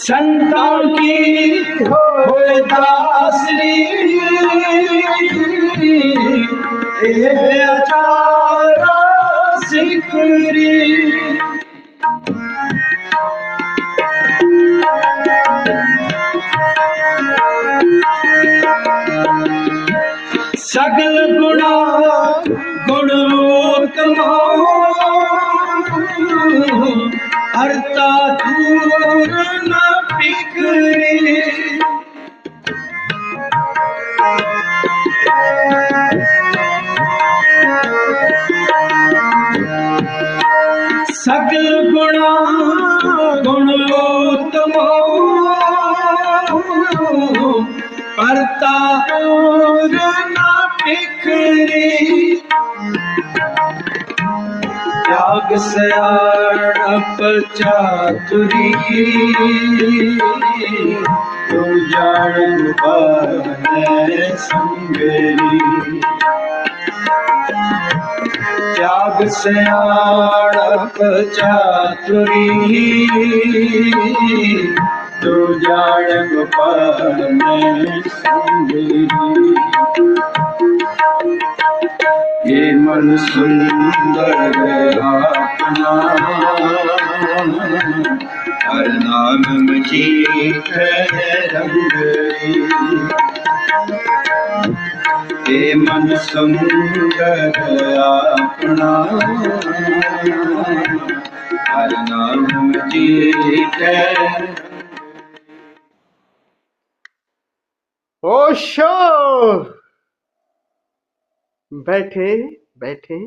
संतों की होए दासरी, ये अचारा सिकरी। सगल गुणा गुणोत्तम हरता दूर न बिखरे। सगल गुणा गुणोत्तम हरता दूर न बिखरे। त्याग सयाणप चातुरी, तू जान पाए संगरी। त्याग सयाणप चातुरी, तू जान पाए संगरी। ये मन सुंदर अपना, हर नाम मजीठ रंग। ये मन सुंदर अपना, हर नाम मजीठ। ओशो बैठे बैठे।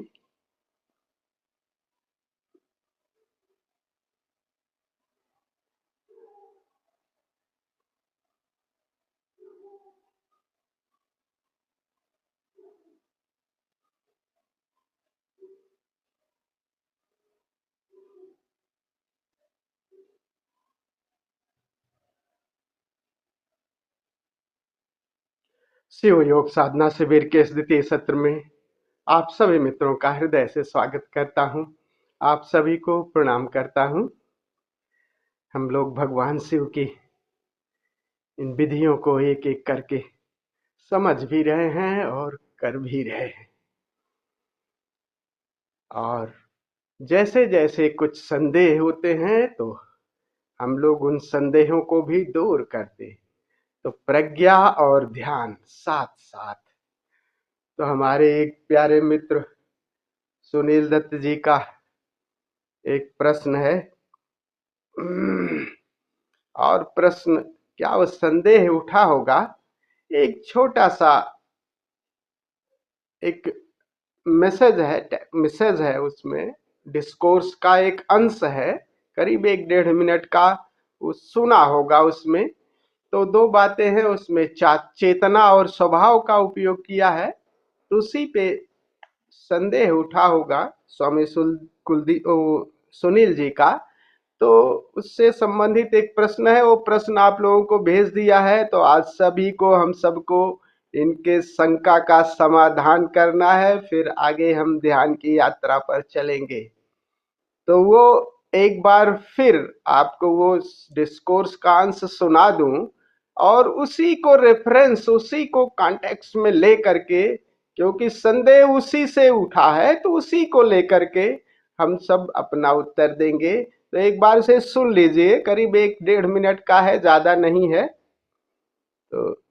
शिव योग साधना शिविर के इस द्वितीय सत्र में आप सभी मित्रों का हृदय से स्वागत करता हूं। आप सभी को प्रणाम करता हूं। हम लोग भगवान शिव की इन विधियों को एक एक करके समझ भी रहे हैं और कर भी रहे हैं। और जैसे जैसे कुछ संदेह होते हैं तो हम लोग उन संदेहों को भी दूर करते, तो प्रज्ञा और ध्यान साथ साथ। तो हमारे एक प्यारे मित्र सुनील दत्त जी का एक प्रश्न है, और प्रश्न क्या वो संदेह उठा होगा। एक छोटा सा एक मैसेज है उसमें, डिस्कोर्स का एक अंश है, करीब 1-1.5 मिनट का। वो सुना होगा। उसमें तो 2 बातें हैं उसमें, चेतना और स्वभाव का उपयोग किया है। तो उसी पे संदेह उठा होगा स्वामी सुनील जी का। तो उससे संबंधित एक प्रश्न है, वो प्रश्न आप लोगों को भेज दिया है। तो आज सभी को, हम सबको इनके शंका का समाधान करना है, फिर आगे हम ध्यान की यात्रा पर चलेंगे। तो वो एक बार फिर आपको वो डिस्कोर्स का अंश सुना दूं, और उसी को रेफरेंस, उसी को कॉन्टेक्स्ट में ले करके, क्योंकि संदेह उसी से उठा है, तो उसी को लेकर के हम सब अपना उत्तर देंगे। तो एक बार से सुन लीजिए, करीब 1-1.5 मिनट का है, ज्यादा नहीं है। तो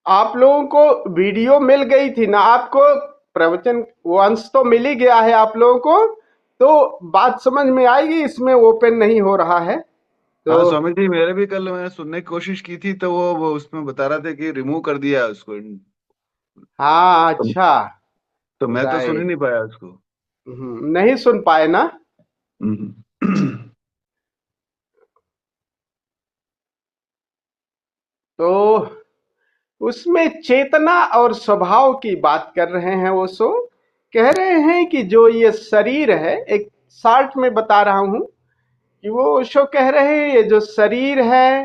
आप लोगों को वीडियो मिल गई थी ना, आपको प्रवचन वो अंश तो मिल ही गया है आप लोगों को। तो बात समझ में आएगी, इसमें ओपन नहीं हो रहा है। हाँ तो स्वामी जी, मेरे भी कल मैंने सुनने की कोशिश की थी, तो वो उसमें बता रहा था कि रिमूव कर दिया है उसको। हाँ, तो, अच्छा, तो मैं तो सुन ही राइट। नहीं पाया उसको। नहीं सुन पाए ना। हम्म। तो उसमें चेतना और स्वभाव की बात कर रहे हैं वो। सो कह रहे हैं कि जो ये शरीर है, एक शॉर्ट में बता रहा हूं कि वो ओशो कह रहे हैं ये जो शरीर है,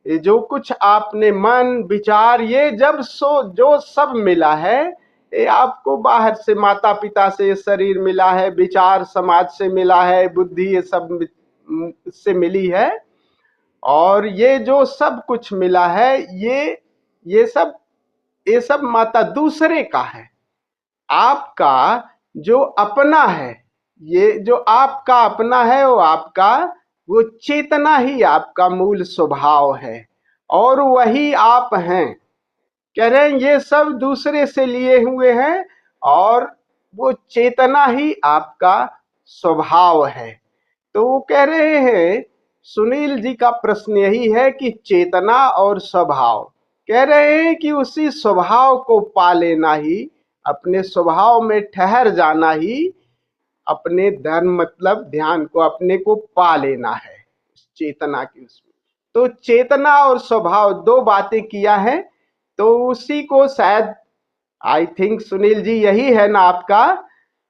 ये जो कुछ आपने मन विचार, ये जब सो जो सब मिला है, ये आपको बाहर से माता पिता से ये शरीर मिला है, विचार समाज से मिला है, बुद्धि ये सब से मिली है, और ये जो सब कुछ मिला है, ये सब ये सब माता दूसरे का है। आपका जो अपना है, ये जो आपका अपना है, वो आपका वो चेतना ही आपका मूल स्वभाव है, और वही आप हैं। कह रहे हैं ये सब दूसरे से लिए हुए हैं, और वो चेतना ही आपका स्वभाव है। तो वो कह रहे हैं, सुनील जी का प्रश्न यही है कि चेतना और स्वभाव, कह रहे हैं कि उसी स्वभाव को पा लेना ही, अपने स्वभाव में ठहर जाना ही अपने धर्म, मतलब ध्यान को अपने को पा लेना है चेतना की उसमें। तो चेतना और स्वभाव दो बातें किया है, तो उसी को शायद, आई थिंक सुनील जी यही है ना आपका।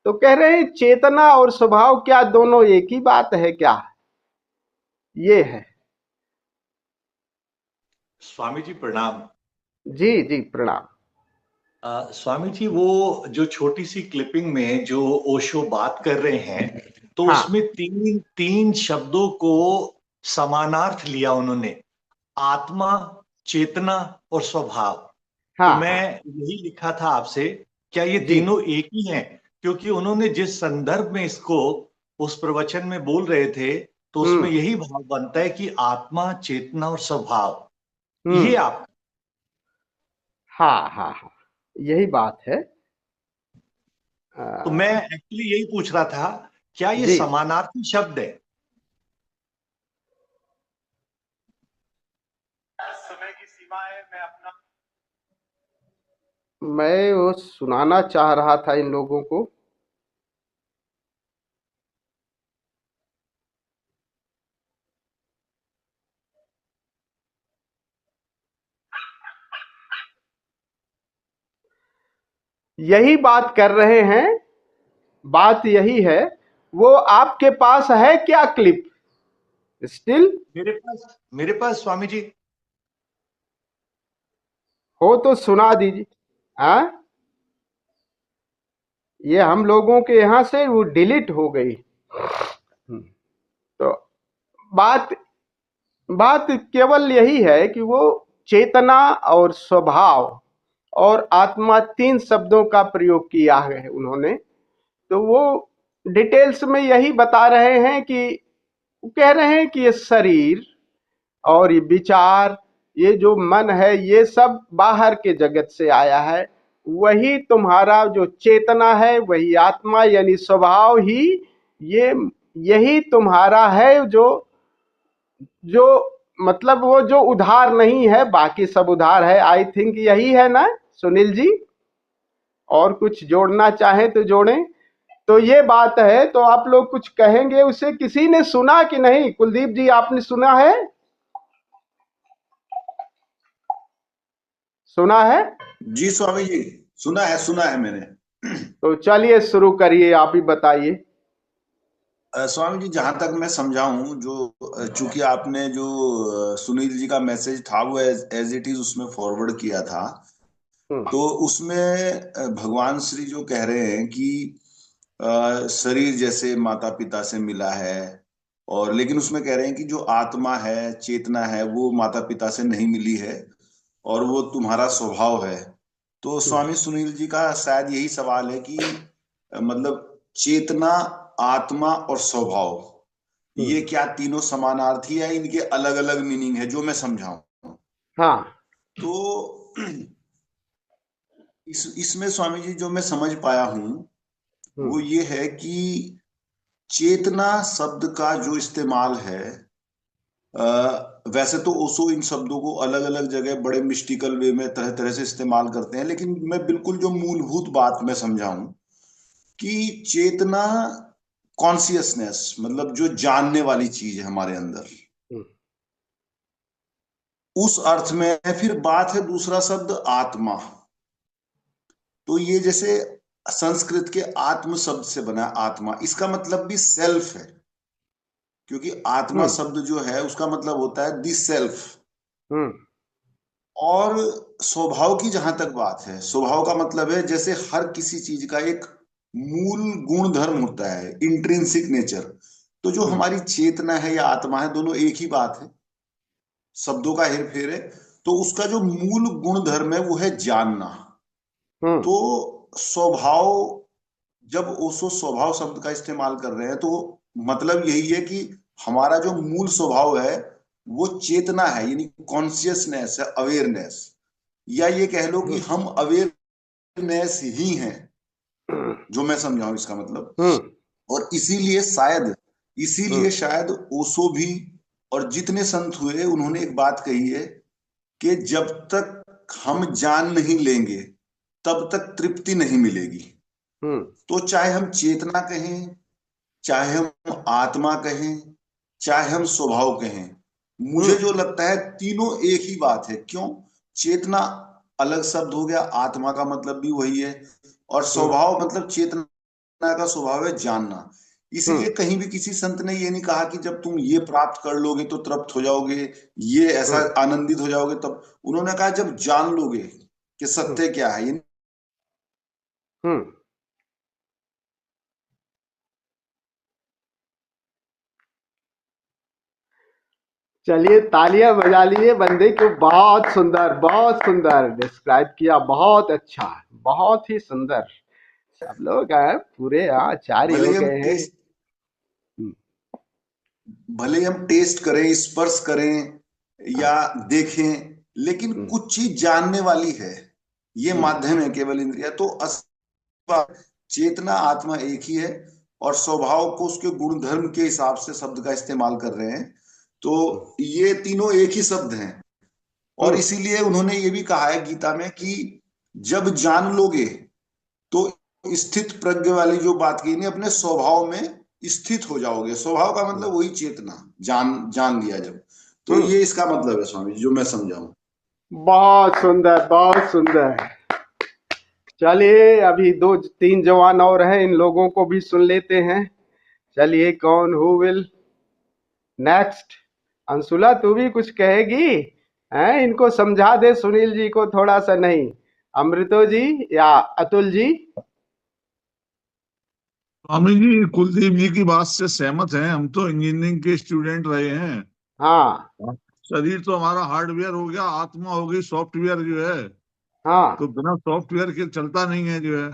तो कह रहे हैं चेतना और स्वभाव क्या दोनों एक ही बात है क्या? ये है। स्वामी जी प्रणाम। जी जी प्रणाम। स्वामी जी, वो जो छोटी सी क्लिपिंग में जो ओशो बात कर रहे हैं, तो हाँ उसमें तीन तीन शब्दों को समानार्थ लिया उन्होंने, आत्मा, चेतना और स्वभाव। तो हाँ मैं हाँ। यही लिखा था आपसे, क्या ये जी तीनों एक ही हैं? क्योंकि उन्होंने जिस संदर्भ में इसको उस प्रवचन में बोल रहे थे, तो उसमें यही भाव बनता है कि आत्मा, चेतना और स्वभाव, ये हम्म। आप। हाँ हाँ हाँ, यही बात है। तो मैं आ, एक्चुअली यही पूछ रहा था, क्या ये जी, समानार्थी शब्द है? समय की सीमा है, मैं अपना। मैं वो सुनाना चाह रहा था इन लोगों को। यही बात कर रहे हैं, बात यही है। वो आपके पास है क्या क्लिप स्टिल? मेरे पास स्वामी जी। हो तो सुना दीजिए। हाँ, ये हम लोगों के यहाँ से वो डिलीट हो गई। तो बात बात केवल यही है कि वो चेतना और स्वभाव और आत्मा, तीन शब्दों का प्रयोग किया है उन्होंने। तो वो डिटेल्स में यही बता रहे हैं कि, कह रहे हैं कि ये शरीर और ये विचार, ये जो मन है, ये सब बाहर के जगत से आया है। वही तुम्हारा जो चेतना है, वही आत्मा यानी स्वभाव ही, ये यही तुम्हारा है, जो जो मतलब वो जो उधार नहीं है, बाकी सब उधार है। आई थिंक यही है ना सुनील जी? और कुछ जोड़ना चाहें तो जोड़ें। तो ये बात है, तो आप लोग कुछ कहेंगे उसे? किसी ने सुना कि नहीं? कुलदीप जी आपने सुना है? सुना है? जी स्वामी जी, सुना है मैंने। तो चलिए शुरू करिए, आप ही बताइए। स्वामी जी, जहां तक मैं समझा हूं, जो चूंकि आपने जो सुनील जी का मैसेज था वो एज इट इज उसमें फॉरवर्ड किया था, हम्म तो उसमें भगवान श्री जो कह रहे हैं कि शरीर जैसे माता पिता से मिला है, और लेकिन उसमें कह रहे हैं कि जो आत्मा है, चेतना है, वो माता पिता से नहीं मिली है, और वो तुम्हारा स्वभाव है। तो हम्म स्वामी सुनील जी का शायद यही सवाल है कि मतलब चेतना, आत्मा और स्वभाव, ये हम्म। क्या तीनों समानार्थी है? इनके अलग अलग मीनिंग है जो मैं समझाऊं? हाँ। तो इसमें स्वामी जी जो मैं समझ पाया हूं वो हम्म ये है कि चेतना शब्द का जो इस्तेमाल है, वैसे तो ओशो इन शब्दों को अलग अलग जगह बड़े मिस्टिकल वे में तरह तरह से इस्तेमाल करते हैं, लेकिन मैं बिल्कुल जो मूलभूत बात मैं समझाऊं कि चेतना कॉन्सियसनेस, मतलब जो जानने वाली चीज है हमारे अंदर, हम्म। उस अर्थ में फिर बात है दूसरा शब्द आत्मा। तो ये जैसे संस्कृत के आत्म शब्द से बना आत्मा, इसका मतलब भी सेल्फ है, क्योंकि आत्मा शब्द जो है उसका मतलब होता है दी सेल्फ। और स्वभाव की जहां तक बात है, स्वभाव का मतलब है जैसे हर किसी चीज का एक मूल गुण धर्म होता है, इंट्रिंसिक नेचर। तो जो हमारी चेतना है या आत्मा है, दोनों एक ही बात है, शब्दों का हेर फेर है। तो उसका जो मूल गुण धर्म है वो है जानना। तो स्वभाव, जब ओशो स्वभाव शब्द का इस्तेमाल कर रहे हैं तो मतलब यही है कि हमारा जो मूल स्वभाव है वो चेतना है, यानी कॉन्शियसनेस है, अवेयरनेस, या ये कह लो कि हम अवेयरनेस ही हैं, जो मैं समझाऊं इसका मतलब। और इसीलिए शायद ओशो भी और जितने संत हुए उन्होंने एक बात कही है कि जब तक हम जान नहीं लेंगे तब तक तृप्ति नहीं मिलेगी। तो चाहे हम चेतना कहें, चाहे हम आत्मा कहें, चाहे हम स्वभाव कहें, मुझे जो लगता है तीनों एक ही बात है। क्यों? चेतना अलग शब्द हो गया, आत्मा का मतलब भी वही है, और स्वभाव मतलब चेतना का स्वभाव है जानना। इसलिए कहीं भी किसी संत ने ये नहीं कहा कि जब तुम ये प्राप्त कर लोगे तो तृप्त हो जाओगे, ये ऐसा आनंदित हो जाओगे तब। उन्होंने कहा जब जान लोगे कि सत्य क्या है। चलिए तालियां बजा लिए बंदे को, बहुत सुंदर डिस्क्राइब किया, बहुत अच्छा, बहुत ही सुंदर। सब लोग पूरे आचार्य भले हो ही हम गए हैं। भले हम टेस्ट करें, स्पर्श करें या देखें, लेकिन कुछ चीज जानने वाली है, ये माध्यम है केवल इंद्रिया। तो चेतना आत्मा एक ही है, और स्वभाव को उसके गुण धर्म के हिसाब से शब्द का इस्तेमाल कर रहे हैं। तो ये तीनों एक ही शब्द हैं। और इसीलिए उन्होंने ये भी कहा है गीता में कि जब जान लोगे तो स्थित प्रज्ञ वाली जो बात की नहीं, अपने स्वभाव में स्थित हो जाओगे। स्वभाव का मतलब वही चेतना, जान लिया जब। तो ये इसका मतलब है स्वामी जी, जो मैं समझाऊं। बहुत सुंदर। चलिए अभी 2-3 जवान और हैं, इन लोगों को भी सुन लेते हैं। चलिए कौन हु विल नेक्स्ट? अंशुला तू भी कुछ कहेगी? हैं, इनको समझा दे सुनील जी को थोड़ा सा। नहीं, अमृतो जी या अतुल जी? स्वामी जी कुलदीप जी की बात से सहमत हैं। हम तो इंजीनियरिंग के स्टूडेंट रहे हैं। हाँ शरीर तो हमारा हार्डवेयर हो गया, आत्मा हो गई सॉफ्टवेयर जो है। हाँ तो बिना सॉफ्टवेयर के चलता नहीं है जो है।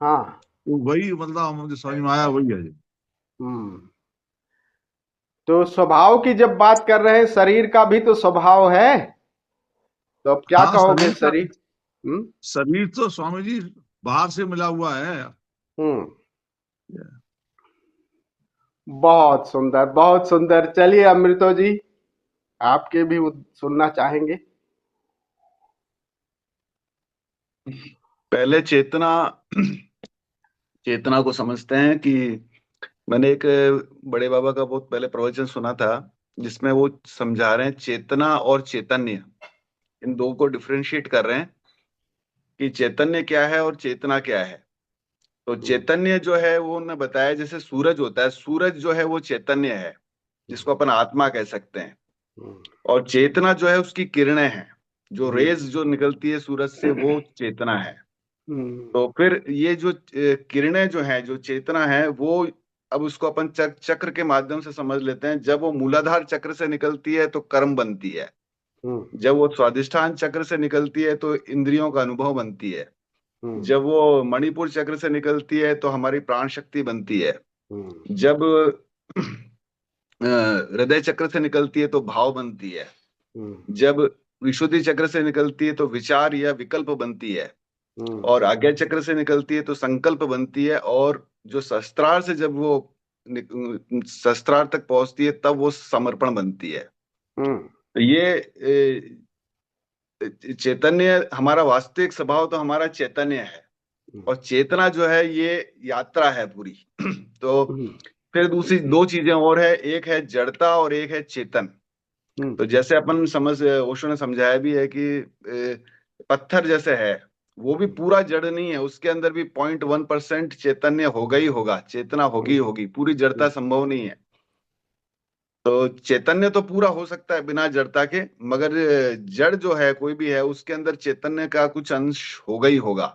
हाँ। तो वही मतलब मुझे समझ में आया, वही है जी। तो स्वभाव की जब बात कर रहे हैं, शरीर का भी तो स्वभाव है, तो अब क्या हाँ, कहोगे शरीर? शरीर तो स्वामी जी बाहर से मिला हुआ है। बहुत सुंदर। चलिए अमृतो जी, आपके भी सुनना चाहेंगे। पहले चेतना को समझते हैं कि मैंने एक बड़े बाबा का बहुत पहले प्रवचन सुना था, जिसमें वो समझा रहे हैं चेतना और चैतन्य, इन दो को डिफरेंशिएट कर रहे हैं कि चैतन्य क्या है और चेतना क्या है। तो चैतन्य जो है वो उन्होंने बताया जैसे सूरज होता है, सूरज जो है वो चैतन्य है, जिसको अपन आत्मा कह सकते हैं। और चेतना जो है उसकी किरणें हैं, जो रेज जो निकलती है सूरज से, वो चेतना है। तो फिर ये जो किरणें जो है, जो चेतना है, वो अब उसको अपन चक्र के माध्यम से समझ लेते हैं। जब वो मूलाधार चक्र से निकलती है तो कर्म बनती है, जब वो स्वादिष्ठान चक्र से निकलती है तो इंद्रियों का अनुभव बनती है, जब वो मणिपुर चक्र से निकलती है तो हमारी प्राण शक्ति बनती है, जब हृदय चक्र से निकलती है तो भाव बनती है, जब विशुद्धि चक्र से निकलती है तो विचार या विकल्प बनती है, और आज्ञा चक्र से निकलती है तो संकल्प बनती है, और जो शस्त्रार से जब वो शस्त्रार तक पहुंचती है तब वो समर्पण बनती है। तो ये चैतन्य, हमारा वास्तविक स्वभाव तो हमारा चैतन्य है, और चेतना जो है ये यात्रा है पूरी। तो फिर दूसरी दो चीजें और है, एक है जड़ता और एक है चेतन। तो जैसे अपन ओशो ने समझाया भी है कि पत्थर जैसे है, वो भी पूरा जड़ नहीं है, उसके अंदर भी 0.1% चैतन्य होगा ही होगा, चेतना होगी ही होगी, पूरी जड़ता संभव नहीं है। तो चैतन्य तो पूरा हो सकता है बिना जड़ता के, मगर जड़ जो है कोई भी है, उसके अंदर चैतन्य का कुछ अंश होगा ही होगा।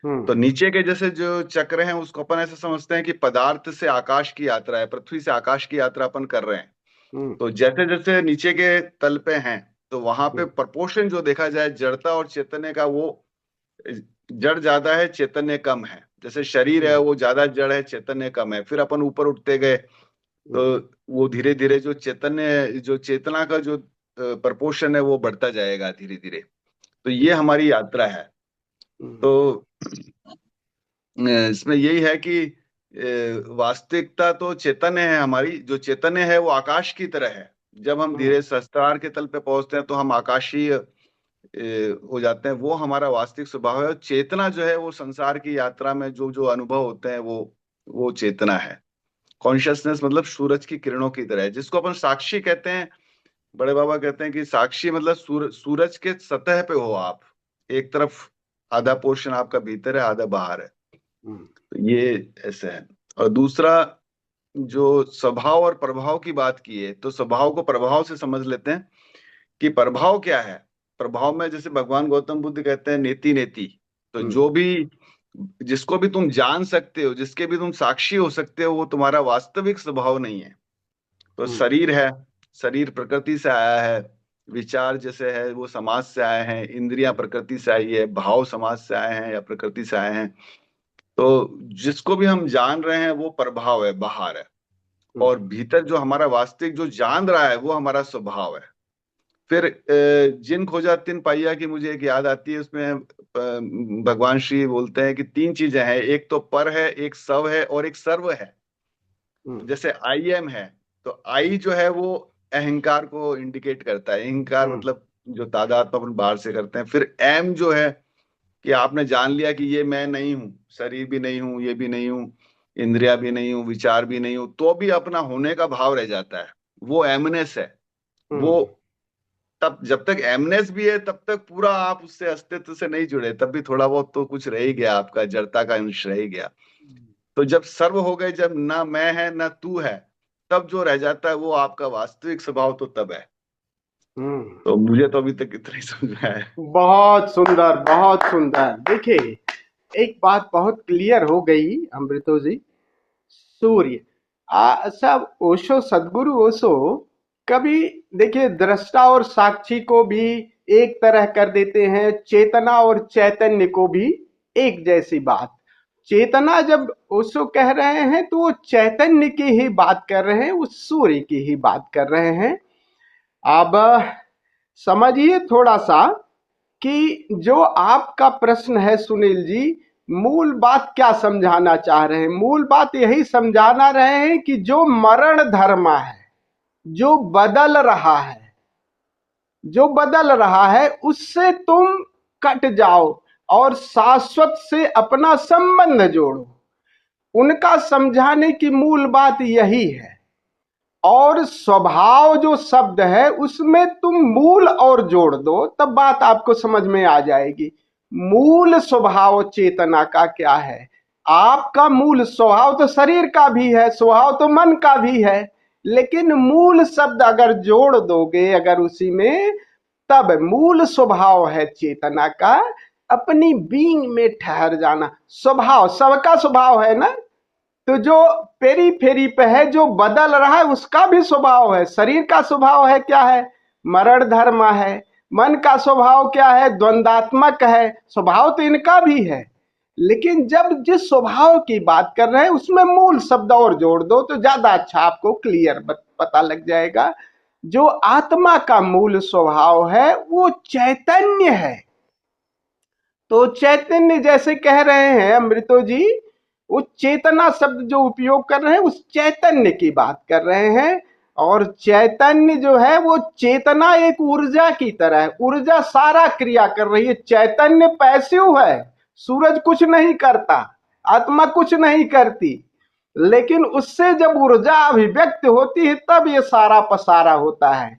तो नीचे के जैसे जो चक्र हैं उसको अपन ऐसे समझते हैं कि पदार्थ से आकाश की यात्रा है, पृथ्वी से आकाश की यात्रा अपन कर रहे हैं। तो जैसे जैसे नीचे के तल पे हैं, तो वहां पे प्रपोर्शन जो देखा जाए जड़ता और चैतन्य का, वो जड़ ज्यादा है, चैतन्य कम है। जैसे शरीर है वो ज्यादा जड़ है, चैतन्य कम है। फिर अपन ऊपर उठते गए तो वो धीरे धीरे जो चेतना का जो प्रपोर्शन है वो बढ़ता जाएगा धीरे धीरे। तो ये हमारी यात्रा है। तो इसमें यही है कि वास्तविकता तो चैतन्य है हमारी, जो चैतन्य है वो आकाश की तरह है। जब हम धीरे सहस्त्रार के तल पे पहुंचते हैं तो हम आकाशीय हो जाते हैं, वो हमारा वास्तविक स्वभाव है। और चेतना जो है वो संसार की यात्रा में जो जो अनुभव होते हैं वो चेतना है। कॉन्शियसनेस मतलब सूरज की किरणों की तरह है, जिसको अपन साक्षी कहते हैं। बड़े बाबा कहते हैं कि साक्षी मतलब सूरज के सतह पे हो आप, एक तरफ आधा पोर्शन आपका भीतर है, आधा बाहर है। तो ये ऐसे है। और दूसरा, जो स्वभाव और प्रभाव की बात की है, तो स्वभाव को प्रभाव से समझ लेते हैं कि प्रभाव क्या है। प्रभाव में जैसे भगवान गौतम बुद्ध कहते हैं नेति नेति। तो जो भी, जिसको भी तुम जान सकते हो, जिसके भी तुम साक्षी हो सकते हो, वो तुम्हारा वास्तविक स्वभाव नहीं है। तो शरीर है, शरीर प्रकृति से आया है। विचार जैसे है वो समाज से आए हैं। इंद्रियां प्रकृति से आई है। भाव समाज से आए हैं या प्रकृति से आए हैं। तो जिसको भी हम जान रहे हैं वो प्रभाव है, बाहर है। और भीतर जो हमारा वास्तविक जो जान रहा है वो हमारा स्वभाव है। फिर जिन खोजा तिन पाइया की मुझे एक याद आती है, उसमें भगवान श्री बोलते हैं कि 3 चीजें हैं, एक तो पर है, एक सव है और एक सर्व है। जैसे आई एम है, तो आई जो है वो अहंकार को इंडिकेट करता है। अहंकार मतलब जो तादात्म्य अपन बाहर से करते हैं। फिर एम जो है कि आपने जान लिया कि ये मैं नहीं हूं, शरीर भी नहीं हूं, ये भी नहीं हूं, इंद्रिया भी नहीं हूं, विचार भी नहीं हूं, तो भी अपना होने का भाव रह जाता है, वो एमनेस है। वो तब जब तक एमनेस भी है तब तक पूरा आप उससे अस्तित्व से नहीं जुड़े, तब भी थोड़ा बहुत तो कुछ रह ही गया, आपका जड़ता का अंश रह ही गया। तो जब सर्व हो गए, जब ना मैं है ना तू है, तब जो रह जाता है वो आपका वास्तविक स्वभाव तो तब है। तो मुझे तो अभी तक इतना ही समझ में है। बहुत सुंदर, बहुत सुंदर। देखिए, एक बात बहुत क्लियर हो गई अमृतो जी। सूर्य, सब ओशो, सदगुरु ओशो कभी देखिए दृष्टा और साक्षी को भी एक तरह कर देते हैं, चेतना और चैतन्य को भी एक जैसी बात। चेतना जब ओशो कह रहे हैं तो वो चैतन्य की ही बात कर रहे हैं, उस सूर्य की ही बात कर रहे हैं। अब समझिए थोड़ा सा कि जो आपका प्रश्न है सुनील जी, मूल बात क्या समझाना चाह रहे हैं? मूल बात यही समझाना रहे हैं कि जो मरण धर्म है, जो बदल रहा है, जो बदल रहा है, उससे तुम कट जाओ और शाश्वत से अपना संबंध जोड़ो। उनका समझाने की मूल बात यही है। और स्वभाव जो शब्द है उसमें तुम मूल और जोड़ दो, तब बात आपको समझ में आ जाएगी। मूल स्वभाव चेतना का क्या है? आपका मूल स्वभाव तो शरीर का भी है, स्वभाव तो मन का भी है, लेकिन मूल शब्द अगर जोड़ दोगे अगर उसी में, तब मूल स्वभाव है चेतना का अपनी बीइंग में ठहर जाना। स्वभाव सबका स्वभाव है ना, तो जो पेरी फेरी पे है, जो बदल रहा है, उसका भी स्वभाव है। शरीर का स्वभाव है क्या है? मरण धर्म है। मन का स्वभाव क्या है? द्वंद्वात्मक है। स्वभाव तो इनका भी है, लेकिन जब जिस स्वभाव की बात कर रहे हैं उसमें मूल शब्द और जोड़ दो तो ज्यादा अच्छा आपको क्लियर पता लग जाएगा। जो आत्मा का मूल स्वभाव है वो चैतन्य है। तो चैतन्य जैसे कह रहे हैं अमृतो जी, वो चेतना शब्द जो उपयोग कर रहे हैं उस चैतन्य की बात कर रहे हैं। और चैतन्य जो है वो चेतना एक ऊर्जा की तरह है, ऊर्जा सारा क्रिया कर रही है। चैतन्य पैसिव है, सूरज कुछ नहीं करता, आत्मा कुछ नहीं करती, लेकिन उससे जब ऊर्जा अभिव्यक्त होती है तब ये सारा पसारा होता है।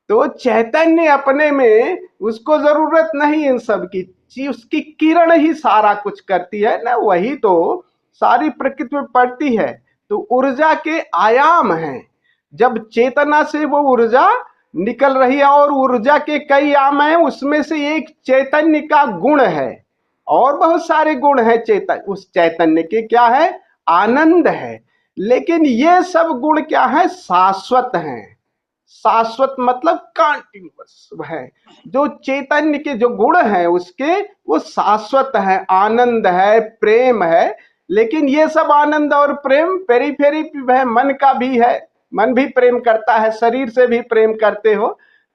तो चैतन्य अपने में उसको जरूरत नहीं इन सब की, उसकी किरण ही सारा कुछ करती है ना, वही तो सारी प्रकृति में पड़ती है। तो ऊर्जा के आयाम हैं, जब चेतना से वो ऊर्जा निकल रही है, और ऊर्जा के कई आयाम हैं, उसमें से एक चैतन्य का गुण है, और बहुत सारे गुण हैं उस चैतन्य के, क्या है, आनंद है। लेकिन ये सब गुण क्या है, शाश्वत हैं। शाश्वत मतलब कॉन्टिन्यूअस है। जो चैतन्य के जो गुण हैं उसके, वो शाश्वत है, आनंद है, प्रेम है। लेकिन ये सब आनंद और प्रेम पेरीफेरी है, मन का भी है, मन भी प्रेम करता है, शरीर से भी प्रेम करते हो,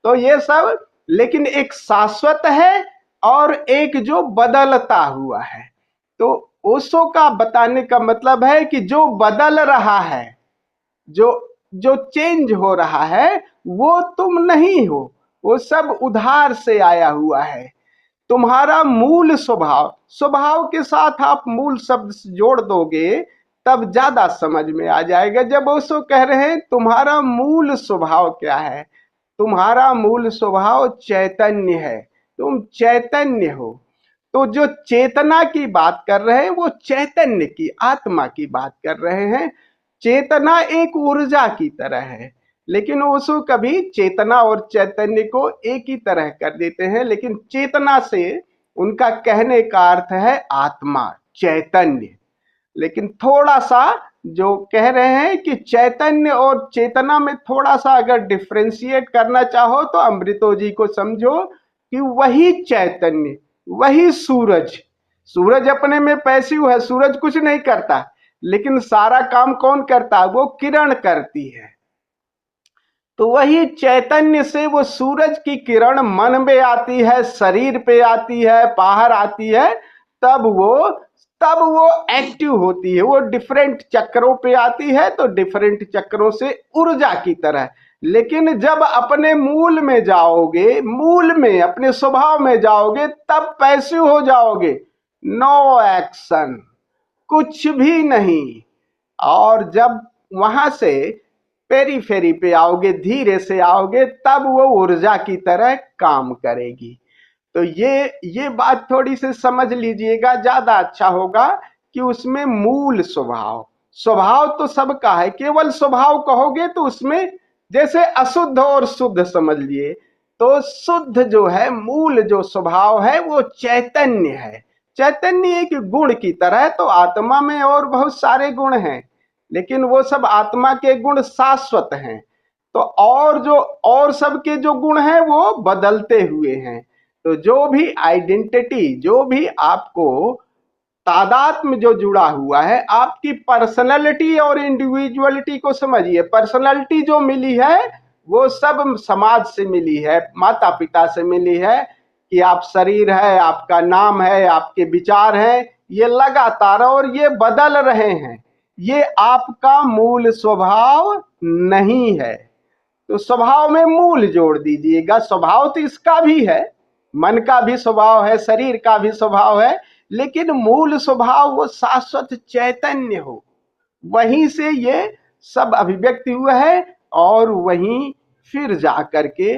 तो ये सब, लेकिन एक शाश्वत है और एक जो बदलता हुआ है। तो ओशो का बताने का मतलब है कि जो बदल रहा है, जो जो चेंज हो रहा है, वो तुम नहीं हो, वो सब उधार से आया हुआ है। तुम्हारा मूल स्वभाव, स्वभाव के साथ आप मूल शब्द जोड़ दोगे तब ज्यादा समझ में आ जाएगा। जब ओशो कह रहे हैं तुम्हारा मूल स्वभाव क्या है, तुम्हारा मूल स्वभाव चैतन्य है, तुम चैतन्य हो। तो जो चेतना की बात कर रहे हैं वो चैतन्य की, आत्मा की बात कर रहे हैं। चेतना एक ऊर्जा की तरह है, लेकिन ओशो कभी चेतना और चैतन्य को एक ही तरह कर देते हैं। लेकिन चेतना से उनका कहने का अर्थ है आत्मा, चैतन्य। लेकिन थोड़ा सा जो कह रहे हैं कि चैतन्य और चेतना में थोड़ा सा अगर डिफ्रेंशिएट करना चाहो तो अमृतो जी को समझो कि वही चैतन्य, वही सूरज। सूरज अपने में पैसिव है, सूरज कुछ नहीं करता, लेकिन सारा काम कौन करता है, वो किरण करती है। तो वही चैतन्य से वो सूरज की किरण मन में आती है, शरीर पे आती है, बाहर आती है, तब वो एक्टिव होती है, वो डिफरेंट चक्रों पे आती है, तो डिफरेंट चक्रों से ऊर्जा की तरह। लेकिन जब अपने मूल में जाओगे, मूल में अपने स्वभाव में जाओगे, तब पैसिव हो जाओगे, नो एक्शन, कुछ भी नहीं। और जब वहां से पेरीफेरी पे आओगे, धीरे से आओगे, तब वो ऊर्जा की तरह काम करेगी। तो ये बात थोड़ी सी समझ लीजिएगा, ज्यादा अच्छा होगा कि उसमें मूल स्वभाव, स्वभाव तो सबका है, केवल स्वभाव कहोगे तो उसमें जैसे अशुद्ध और शुद्ध समझ लिए, तो शुद्ध जो है, मूल जो स्वभाव है वो चैतन्य है। चैतन्य एक गुण की तरह, तो आत्मा में और बहुत सारे गुण हैं, लेकिन वो सब आत्मा के गुण शाश्वत हैं। तो और सबके जो गुण हैं वो बदलते हुए हैं। तो जो भी आइडेंटिटी, जो भी आपको तादात्म्य जो जुड़ा हुआ है, आपकी पर्सनैलिटी और इंडिविजुअलिटी को समझिए। पर्सनैलिटी जो मिली है वो सब समाज से मिली है, माता पिता से मिली है, कि आप शरीर है, आपका नाम है, आपके विचार हैं, ये लगातार, और ये बदल रहे हैं। ये आपका मूल स्वभाव नहीं है। तो स्वभाव में मूल जोड़ दीजिएगा। स्वभाव तो इसका भी है, मन का भी स्वभाव है, शरीर का भी स्वभाव है, लेकिन मूल स्वभाव वो शाश्वत चैतन्य हो, वहीं से ये सब अभिव्यक्ति हुआ है, और वहीं फिर जा करके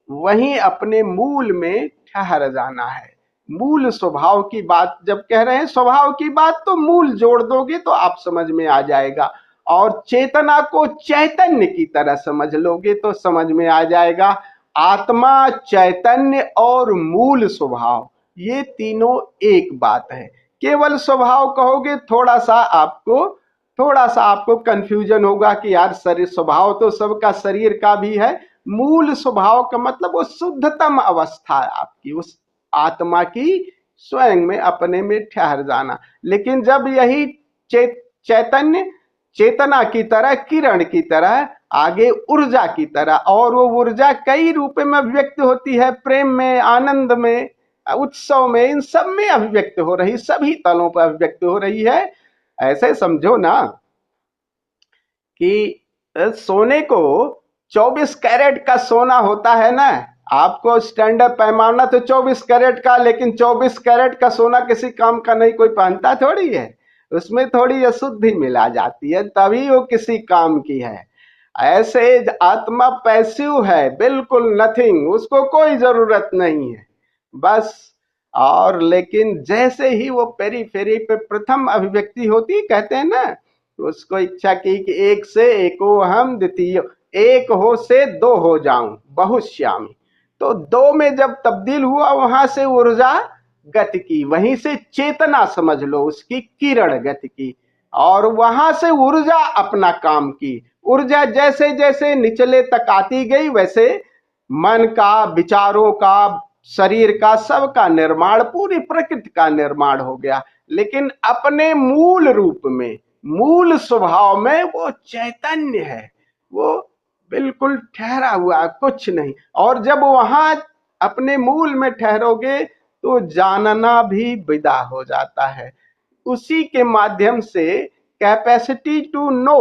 वहीं अपने मूल में ठहर जाना है। मूल स्वभाव की बात जब कह रहे हैं, स्वभाव की बात, तो मूल जोड़ दोगे तो आप समझ में आ जाएगा। और चेतना को चैतन्य की तरह समझ लोगे तो समझ में आ जाएगा। आत्मा, चैतन्य और मूल स्वभाव, ये तीनों एक बात है। केवल स्वभाव कहोगे थोड़ा सा आपको कंफ्यूजन होगा कि यार शरीर, स्वभाव तो सबका शरीर का भी है। मूल स्वभाव का मतलब वो शुद्धतम अवस्था है आपकी, उस आत्मा की स्वयं में, अपने में ठहर जाना। लेकिन जब यही चैतन्य, चेतना की तरह, किरण की तरह, आगे ऊर्जा की तरह, और वो ऊर्जा कई रूप में अभिव्यक्त होती है, प्रेम में, आनंद में, उत्सव में, इन सब में अभिव्यक्त हो रही, सभी तलों पर अभिव्यक्त हो रही है। ऐसे समझो ना कि सोने को 24 कैरेट का सोना होता है ना, आपको स्टैंडर्ड पैमाना तो 24 कैरेट का, लेकिन 24 कैरेट का सोना किसी काम का नहीं, कोई पहनता थोड़ी है, उसमें थोड़ी अशुद्धि मिला जाती है, तभी वो किसी काम की है। ऐसे आत्मा पैसिव है, बिल्कुल नथिंग, उसको कोई जरूरत नहीं है बस। और लेकिन जैसे ही वो पेरीफेरी पे प्रथम अभिव्यक्ति होती, कहते हैं ना, उसको इच्छा की कि एक से एको हम द्वितीय, एक हो से दो हो जाऊं बहुश्यामी। तो दो में जब तब्दील हुआ, वहां से ऊर्जा गति की, वहीं से चेतना समझ लो उसकी किरण गति की, और वहां से ऊर्जा अपना काम की। ऊर्जा जैसे जैसे निचले तक आती गई, वैसे मन का, विचारों का, शरीर का, सबका निर्माण, पूरी प्रकृति का निर्माण हो गया। लेकिन अपने मूल रूप में, मूल स्वभाव में वो चैतन्य है, वो बिल्कुल ठहरा हुआ, कुछ नहीं। और जब वहां अपने मूल में ठहरोगे तो जानना भी विदा हो जाता है। उसी के माध्यम से कैपेसिटी टू नो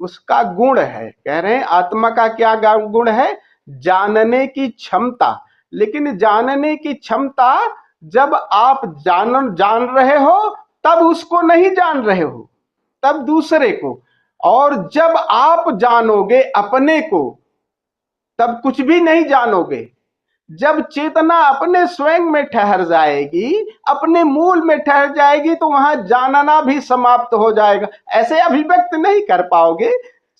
उसका गुण है। कह रहे हैं आत्मा का क्या गुण है? जानने की क्षमता। लेकिन जानने की क्षमता जब आप जान रहे हो तब उसको नहीं जान रहे हो, तब दूसरे को। और जब आप जानोगे अपने को तब कुछ भी नहीं जानोगे। जब चेतना अपने स्वयं में ठहर जाएगी, अपने मूल में ठहर जाएगी, तो वहां जानना भी समाप्त हो जाएगा। ऐसे अभिव्यक्त नहीं कर पाओगे,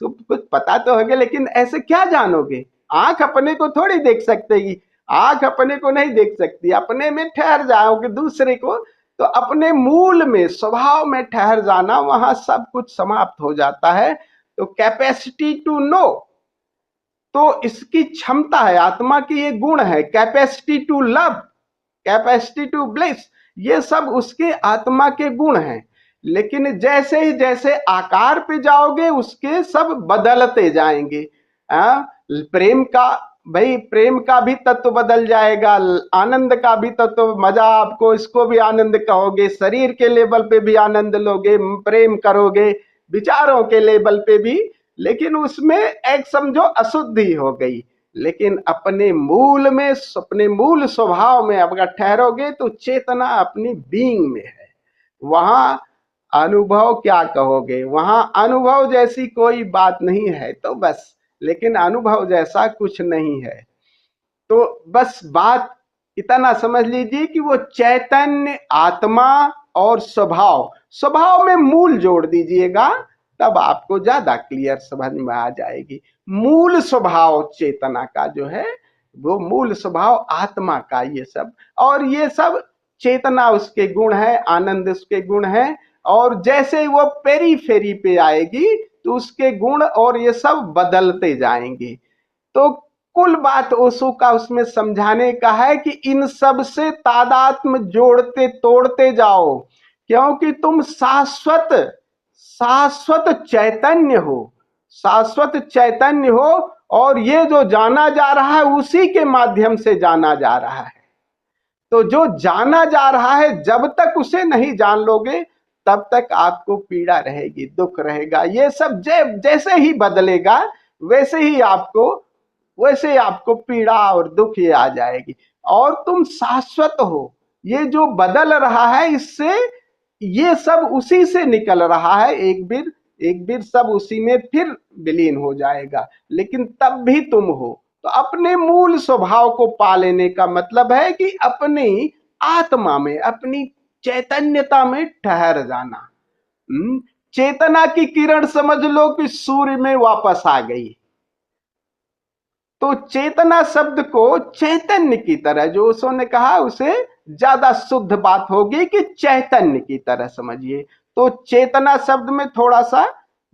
तो कुछ पता तो होगा, लेकिन ऐसे क्या जानोगे? आंख अपने को थोड़ी देख सकती, आंख अपने को नहीं देख सकती। अपने में ठहर जाओगे दूसरे को, तो अपने मूल में, स्वभाव में ठहर जाना, वहां सब कुछ समाप्त हो जाता है। तो कैपेसिटी टू नो, तो इसकी क्षमता है, आत्मा की ये गुण है। Capacity to love, capacity to bliss, ये सब उसके आत्मा के गुण हैं। लेकिन जैसे ही जैसे आकार पे जाओगे, उसके सब बदलते जाएंगे। प्रेम का, भाई प्रेम का भी तत्व बदल जाएगा, आनंद का भी तत्व, मजा आपको, इसको भी आनंद कहोगे, शरीर के लेवल पे भी आनंद लोगे, प्रेम करोगे, विचारों के लेवल पे भी। लेकिन उसमें एक समझो अशुद्धि हो गई। लेकिन अपने मूल में, अपने मूल स्वभाव में अगर ठहरोगे तो चेतना अपनी बीइंग में है। वहां अनुभव क्या कहोगे? वहां अनुभव जैसी कोई बात नहीं है, तो बस। लेकिन अनुभव जैसा कुछ नहीं है। तो बस बात इतना समझ लीजिए कि वो चैतन्य, आत्मा और स्वभाव, स्वभाव में मूल जोड़ दीजिएगा, तब आपको ज्यादा क्लियर समझ में आ जाएगी। मूल स्वभाव चेतना का जो है, वो मूल स्वभाव आत्मा का ये सब, और ये सब चेतना उसके गुण है, आनंद उसके गुण है। और जैसे वो पेरीफेरी पे आएगी तो उसके गुण और ये सब बदलते जाएंगे। तो कुल बात ओशो का उसमें समझाने का है कि इन सब से तादात्म्य जोड़ते तोड़ते जाओ, क्योंकि तुम शाश्वत शाश्वत चैतन्य हो, शाश्वत चैतन्य हो। और ये जो जाना जा रहा है उसी के माध्यम से जाना जा रहा है। तो जो जाना जा रहा है, जब तक उसे नहीं जान लोगे तब तक आपको पीड़ा रहेगी, दुख रहेगा। ये सब जैसे ही बदलेगा वैसे ही आपको पीड़ा और दुख ये आ जाएगी। और तुम शाश्वत हो। ये जो बदल रहा है, इससे ये सब उसी से निकल रहा है। एक बिर सब उसी में फिर विलीन हो जाएगा, लेकिन तब भी तुम हो। तो अपने मूल स्वभाव को पा लेने का मतलब है कि अपनी आत्मा में, अपनी चैतन्यता में ठहर जाना। चेतना की किरण समझ लो कि सूर्य में वापस आ गई। तो चेतना शब्द को चैतन्य की तरह, जो उसने कहा, उसे ज्यादा शुद्ध बात होगी कि चैतन्य की तरह समझिए। तो चेतना शब्द में थोड़ा सा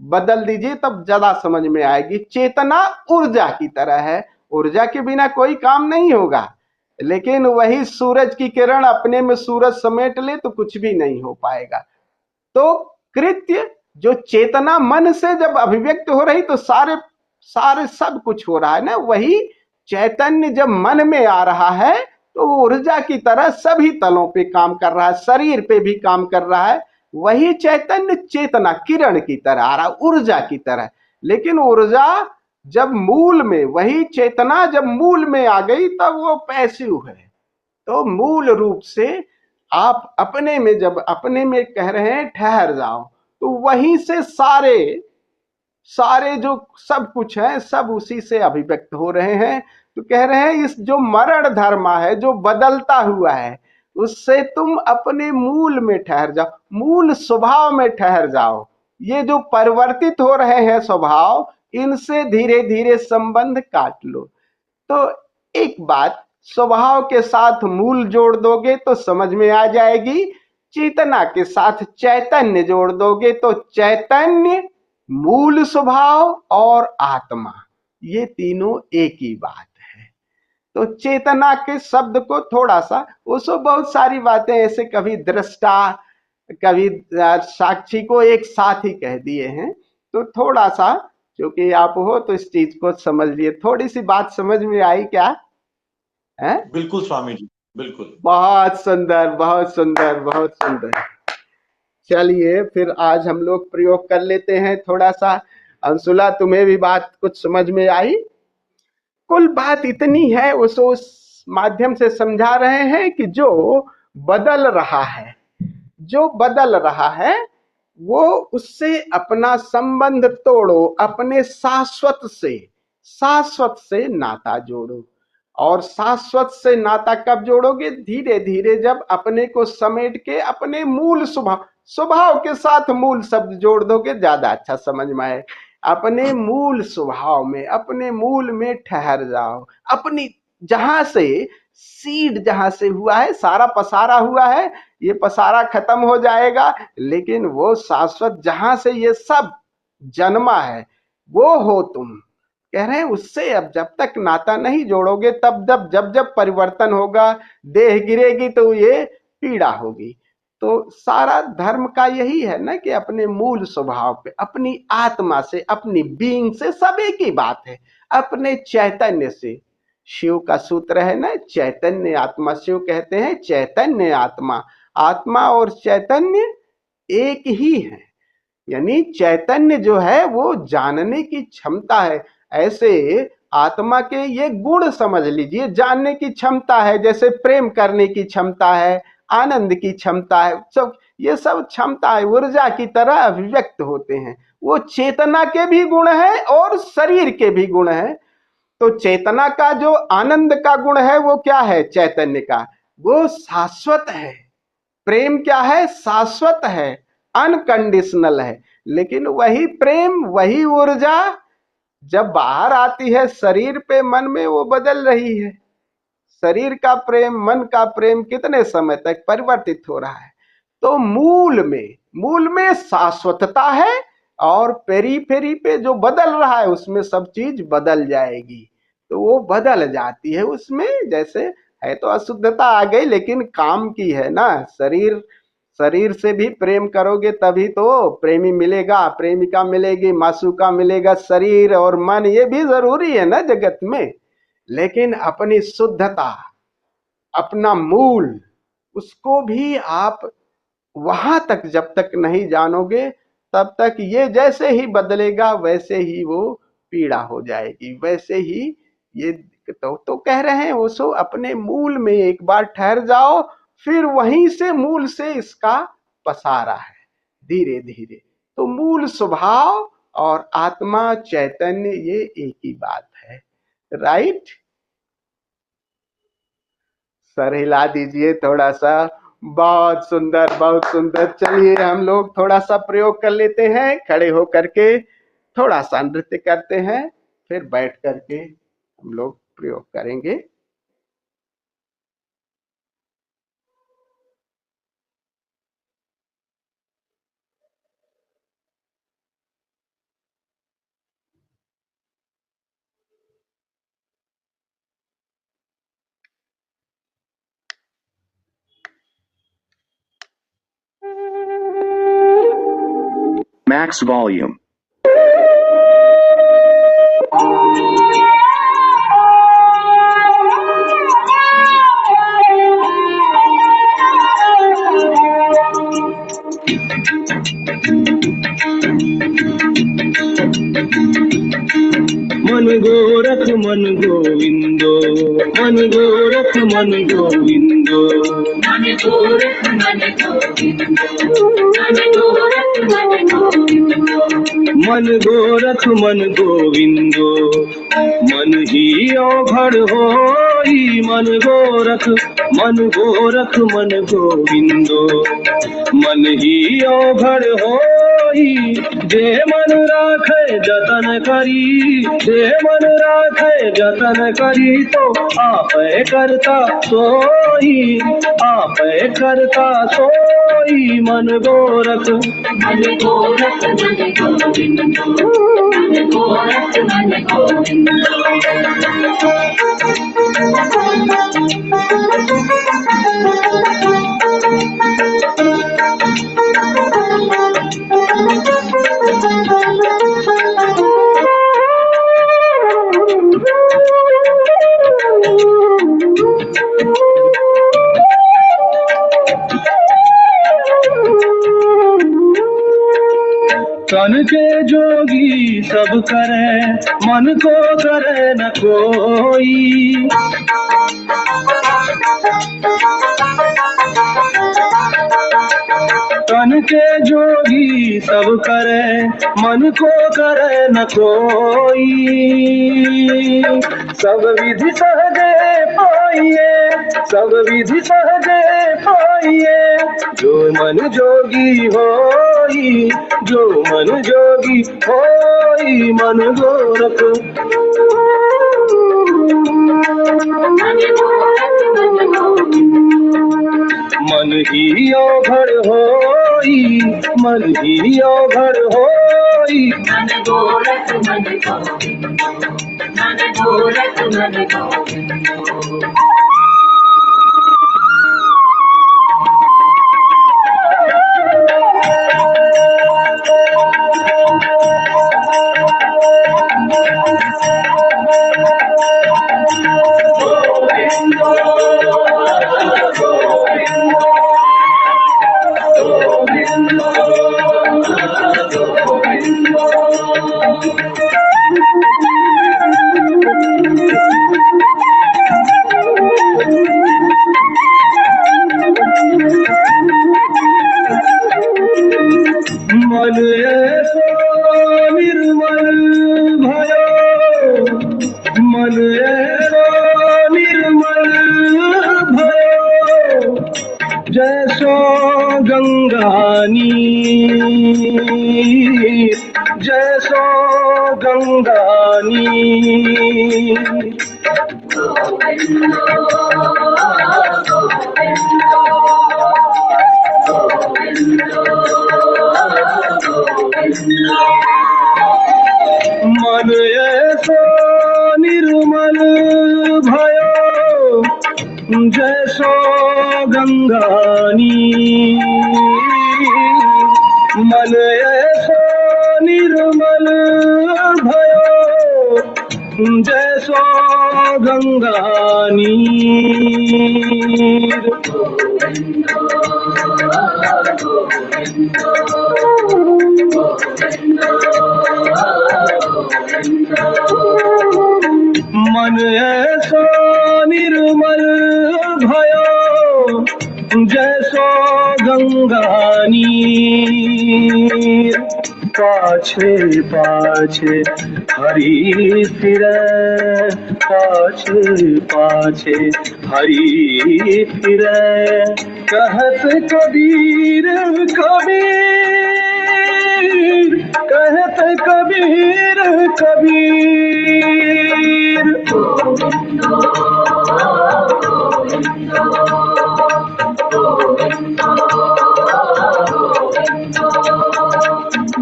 बदल दीजिए, तब ज्यादा समझ में आएगी। चेतना ऊर्जा की तरह है, ऊर्जा के बिना कोई काम नहीं होगा। लेकिन वही सूरज की किरण अपने में सूरज समेट ले तो कुछ भी नहीं हो पाएगा। तो कृत्य जो चेतना मन से जब अभिव्यक्त हो रही, तो सारे सब कुछ हो रहा है ना। वही चैतन्य जब मन में आ रहा है तो ऊर्जा की तरह सभी तलों पे काम कर रहा है, शरीर पे भी काम कर रहा है। वही चैतन्य चेतना किरण की तरह आ रहा है, ऊर्जा की तरह। लेकिन ऊर्जा जब मूल में, वही चेतना जब मूल में आ गई, तब वो पैसिव है। तो मूल रूप से आप अपने में, जब अपने में कह रहे हैं ठहर जाओ, तो वहीं से सारे सारे जो सब कुछ है सब उसी से अभिव्यक्त हो रहे हैं। तो कह रहे हैं इस जो मरण धर्म है, जो बदलता हुआ है, उससे तुम अपने मूल में ठहर जाओ, मूल स्वभाव में ठहर जाओ। ये जो परिवर्तित हो रहे हैं स्वभाव, इनसे धीरे धीरे संबंध काट लो। तो एक बात, स्वभाव के साथ मूल जोड़ दोगे तो समझ में आ जाएगी, चेतना के साथ चैतन्य जोड़ दोगे तो चैतन्य, मूल स्वभाव और आत्मा, ये तीनों एक ही बात है। तो चेतना के शब्द को थोड़ा सा, उसको बहुत सारी बातें ऐसे कभी दृष्टा कभी साक्षी को एक साथ ही कह दिए हैं। तो थोड़ा सा, क्योंकि आप हो तो इस चीज को समझ लिए। थोड़ी सी बात समझ में आई क्या है? बिल्कुल स्वामी जी, बिल्कुल। बहुत सुंदर, बहुत सुंदर, बहुत सुंदर। चलिए फिर आज हम लोग प्रयोग कर लेते हैं थोड़ा सा। अंशुला, तुम्हें भी बात कुछ समझ में आई? कुल बात इतनी है, उस माध्यम से समझा रहे हैं कि जो बदल रहा है, जो बदल रहा है, वो उससे अपना संबंध तोड़ो, अपने शाश्वत से नाता जोड़ो। और शाश्वत से नाता कब जोड़ोगे? धीरे धीरे जब अपने को समेट के अपने मूल स्वभाव के साथ मूल शब्द जोड़ दोगे, ज्यादा अच्छा समझ में आए। अपने मूल स्वभाव में, अपने मूल में ठहर जाओ। अपनी जहां से सीड, जहां से हुआ है, सारा पसारा हुआ है, ये पसारा खत्म हो जाएगा, लेकिन वो शाश्वत जहां से ये सब जन्मा है, वो हो तुम। कह रहे हैं उससे अब जब तक नाता नहीं जोड़ोगे, तब जब परिवर्तन होगा, देह गिरेगी तो ये पीड़ा होगी। तो सारा धर्म का यही है ना कि अपने मूल स्वभाव पे, अपनी आत्मा से, अपनी बीइंग से, सब एक ही बात है, अपने चैतन्य से। शिव का सूत्र है ना, चैतन्य आत्मा। शिव कहते हैं चैतन्य आत्मा। आत्मा और चैतन्य एक ही है, यानी चैतन्य जो है वो जानने की क्षमता है। ऐसे आत्मा के ये गुण समझ लीजिए, जानने की क्षमता है, जैसे प्रेम करने की क्षमता है, आनंद की क्षमता है, सब ये सब क्षमता है, ऊर्जा की तरह अभिव्यक्त होते हैं। वो चेतना के भी गुण है और शरीर के भी गुण है। तो चेतना का जो आनंद का गुण है वो क्या है? चैतन्य का वो शाश्वत है। प्रेम क्या है? शाश्वत है, अनकंडीशनल है। लेकिन वही प्रेम, वही ऊर्जा जब बाहर आती है शरीर पे, मन में, वो बदल रही है। शरीर का प्रेम, मन का प्रेम कितने समय तक परिवर्तित हो रहा है। तो मूल में शाश्वतता है, और पेरीफेरी पे जो बदल रहा है उसमें सब चीज बदल जाएगी। तो वो बदल जाती है उसमें, जैसे है तो अशुद्धता आ गई, लेकिन काम की है ना। शरीर से भी प्रेम करोगे तभी तो प्रेमी मिलेगा, प्रेमिका मिलेगी, मासूका मिलेगा। शरीर और मन ये भी जरूरी है ना जगत में, लेकिन अपनी शुद्धता, अपना मूल, उसको भी आप वहां तक जब तक नहीं जानोगे, तब तक ये जैसे ही बदलेगा वैसे ही वो पीड़ा हो जाएगी, वैसे ही ये तो कह रहे हैं वो सो अपने मूल में एक बार ठहर जाओ, फिर वहीं से मूल से इसका पसारा है धीरे धीरे। तो मूल स्वभाव और आत्मा चैतन्य ये एक ही बात है, राइट? सर हिला दीजिए थोड़ा सा। बहुत सुंदर, बहुत सुंदर। चलिए हम लोग थोड़ा सा प्रयोग कर लेते हैं, खड़े होकर के थोड़ा सा नृत्य करते हैं, फिर बैठ करके हम लोग प्रयोग करेंगे। Max volume. मन गोरख मन गोविंदो, मन गोरख मन गोविंदो, मन गोरख मन गोविंदो, मन गोरख मन गोविंदो, मन गोरख मन गोविंदो मन ही औघड़ होई मन गोरख मन गोविंदो मन ही औघड़ होई जे मन राखे जतन करी जे मन राखे जतन करी तो आपे करता सोई मन गोरख मन गोविंदो मन गोरख मन गोविंदो। तन के जोगी सब करे मन को करे न कोई तन के जोगी सब करे मन को करे न कोई सब विधि सहजे पाइए जो मन जोगी होई मन गोरख मन ही औघड़ होई मन गोरख मन गोविंदो। मन ऐसा निर्मल भयो मन ऐसा निर्मल भयो जैसो गंगा नीर जैसो गंगा नीर मन ऐसा निर्मल भयो जैसो गंगा नीर मन ऐसा निर्मल भयो जैसो गंगा नीर मन ऐसा निर्मल भयो जैसो गंगा नीर पाछे पाछे हरि फिरे पाछे हरि फिरे कहत कबीर कहत कबीर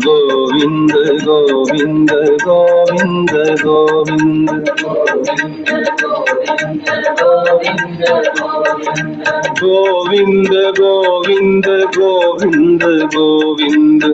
गोविंद गोविंद गोविंद गोविंद गोविंद गोविंद गोविंद गोविंद गोविंद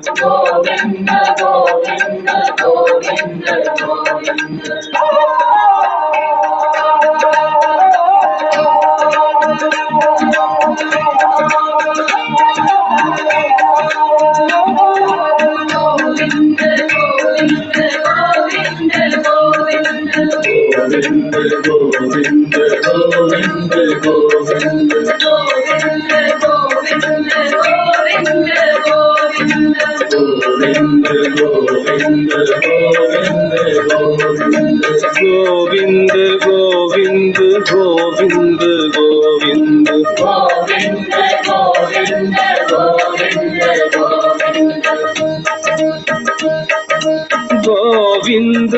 गोविंद गोविंद गोविंद गोविंद गोविंद गोविंद गोविंद गोविंद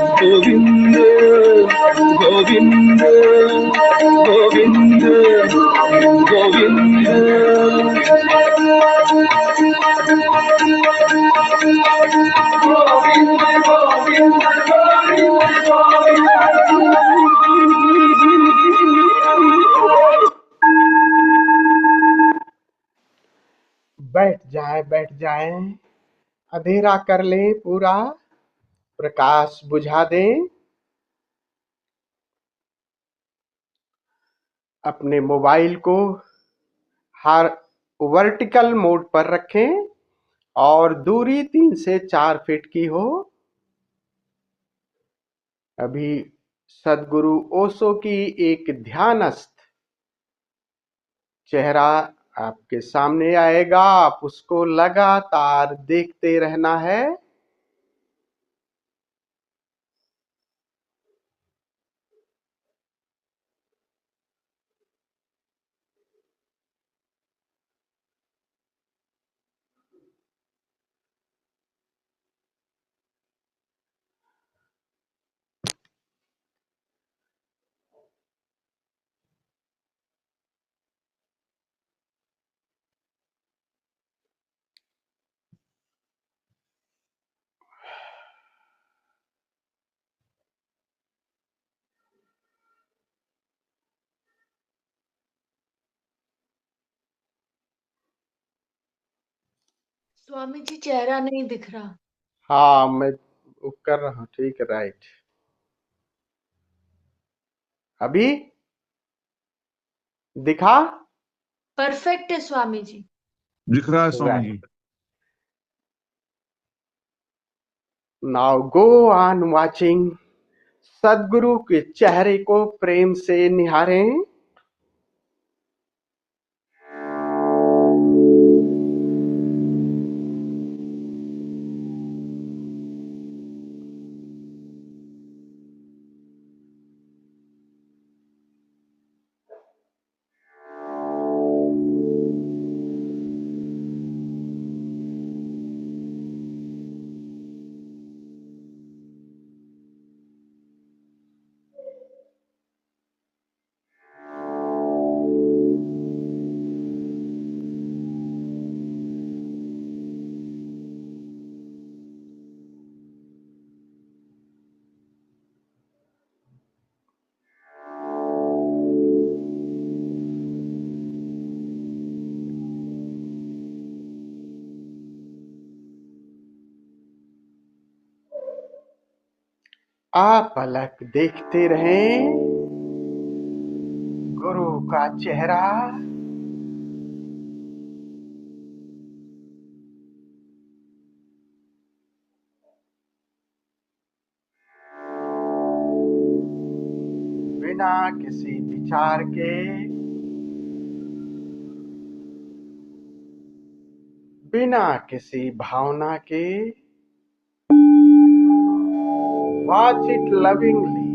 गोविंद गोविंद गोविंद गोविंद बैठ जाए, अंधेरा कर लें पूरा, प्रकाश बुझा दें, अपने मोबाइल को हर वर्टिकल मोड पर रखें और दूरी 3 से 4 फीट की हो। अभी सदगुरु ओशो की एक ध्यानस्थ चेहरा आपके सामने आएगा, आप उसको लगातार देखते रहना है। स्वामी जी चेहरा नहीं दिख रहा। हाँ, मैं वो कर रहा हूँ, ठीक है, राइट। अभी दिखा? परफेक्ट है स्वामी जी। दिख रहा है Swami ji. Now go on watching. Sadhguru के चेहरे को प्रेम से निहारें। आप पलक देखते रहें गुरु का चेहरा। बिना किसी विचार के, बिना किसी भावना के, watch it lovingly.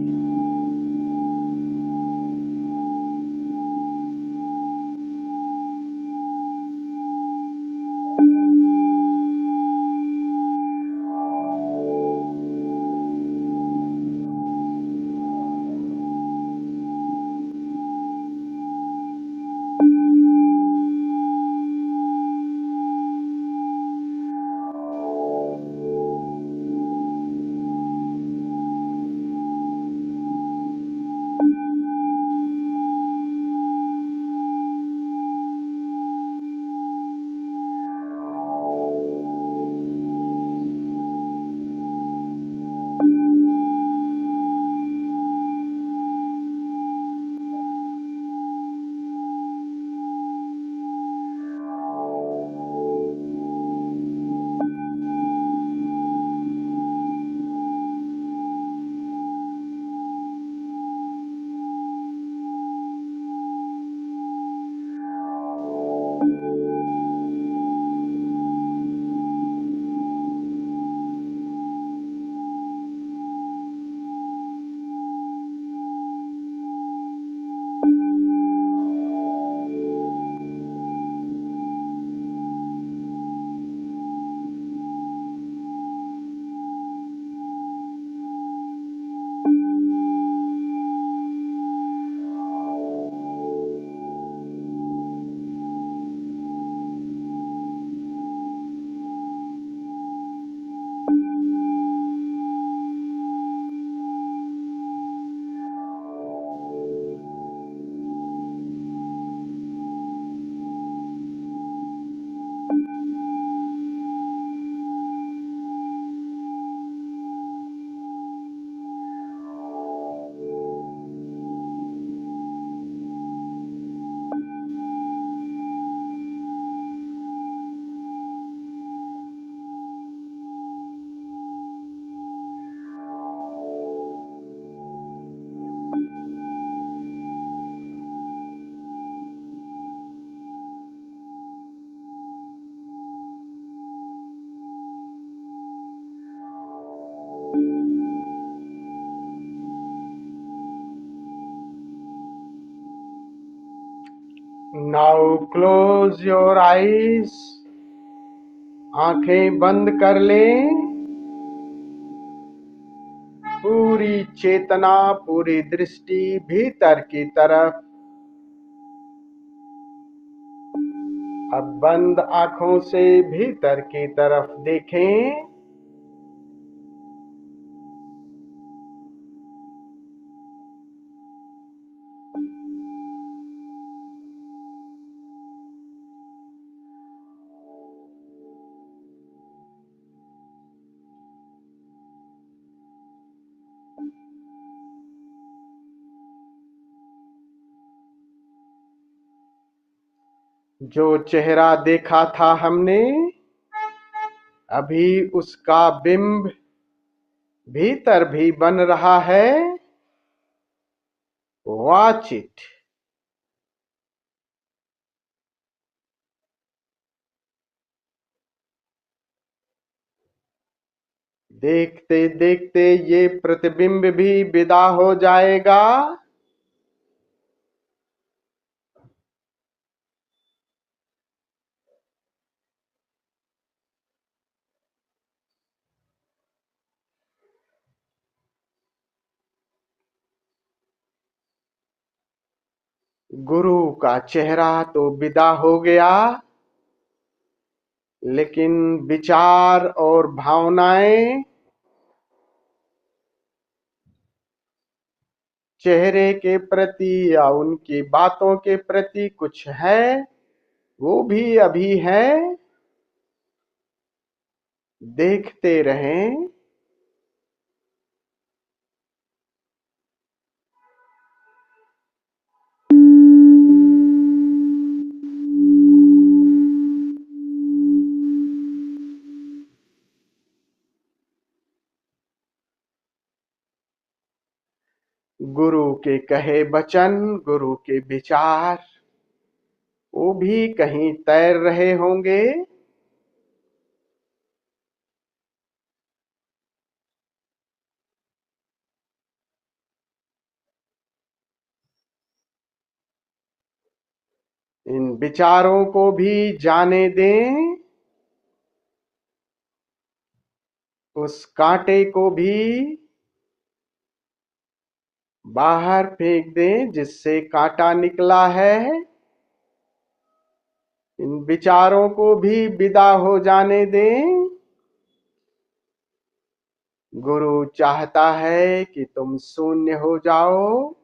Now close your eyes, आंखें बंद कर लें। पूरी चेतना, पूरी दृष्टि भीतर की तरफ। अब बंद आंखों से भीतर की तरफ देखें। जो चेहरा देखा था हमने, अभी उसका बिंब भीतर भी बन रहा है। Watch it. देखते देखते ये प्रतिबिंब भी विदा हो जाएगा। गुरु का चेहरा तो विदा हो गया, लेकिन विचार और भावनाएं चेहरे के प्रति या उनकी बातों के प्रति कुछ है, वो भी अभी है। देखते रहें। गुरु के कहे वचन, गुरु के विचार, वो भी कहीं तैर रहे होंगे। इन विचारों को भी जाने दें। उस कांटे को भी बाहर फेंक दें जिससे कांटा निकला है। इन विचारों को भी विदा हो जाने दें। गुरु चाहता है कि तुम शून्य हो जाओ।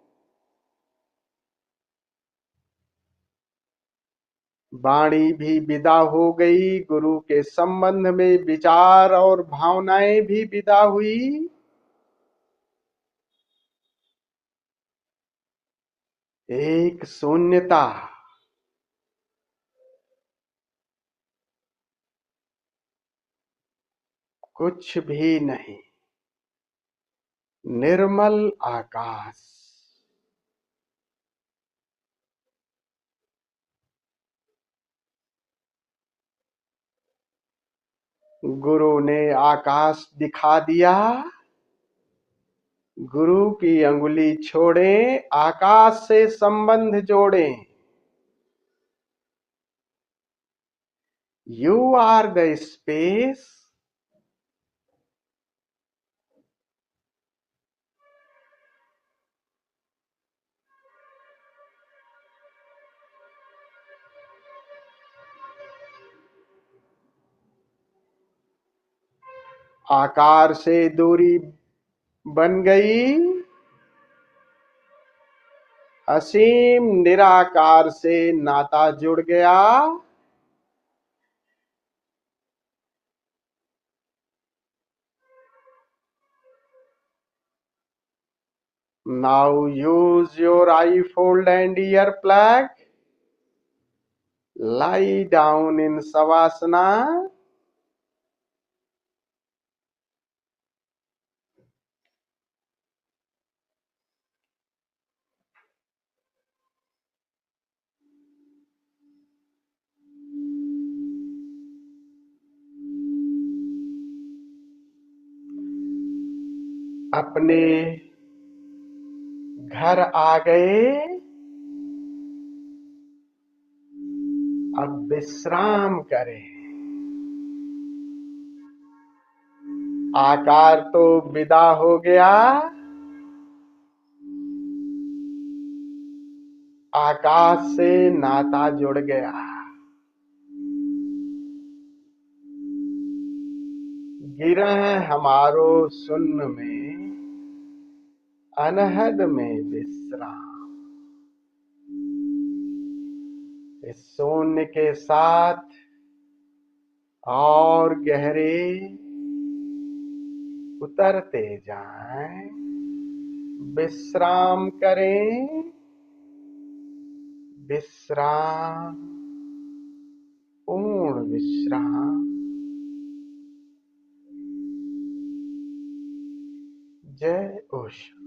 वाणी भी विदा हो गई, गुरु के संबंध में विचार और भावनाएं भी विदा हुई। एक शून्यता। कुछ भी नहीं। निर्मल आकाश। गुरु ने आकाश दिखा दिया। गुरु की अंगुली छोड़ें, आकाश से संबंध जोड़ें। You are the space. आकार से दूरी बन गई। असीम निराकार से नाता जुड़ गया। Now use your eye fold and ear plug. Lie down in Savasana. अपने घर आ गए। विश्राम करें। आकार तो विदा हो गया, आकाश से नाता जुड़ गया। गिरह हमारो शून्य में, अनहद में विश्राम। इस शून्य के साथ और गहरे उतरते जाएं, विश्राम करें, विश्राम, पूर्ण विश्राम। जय ओशो।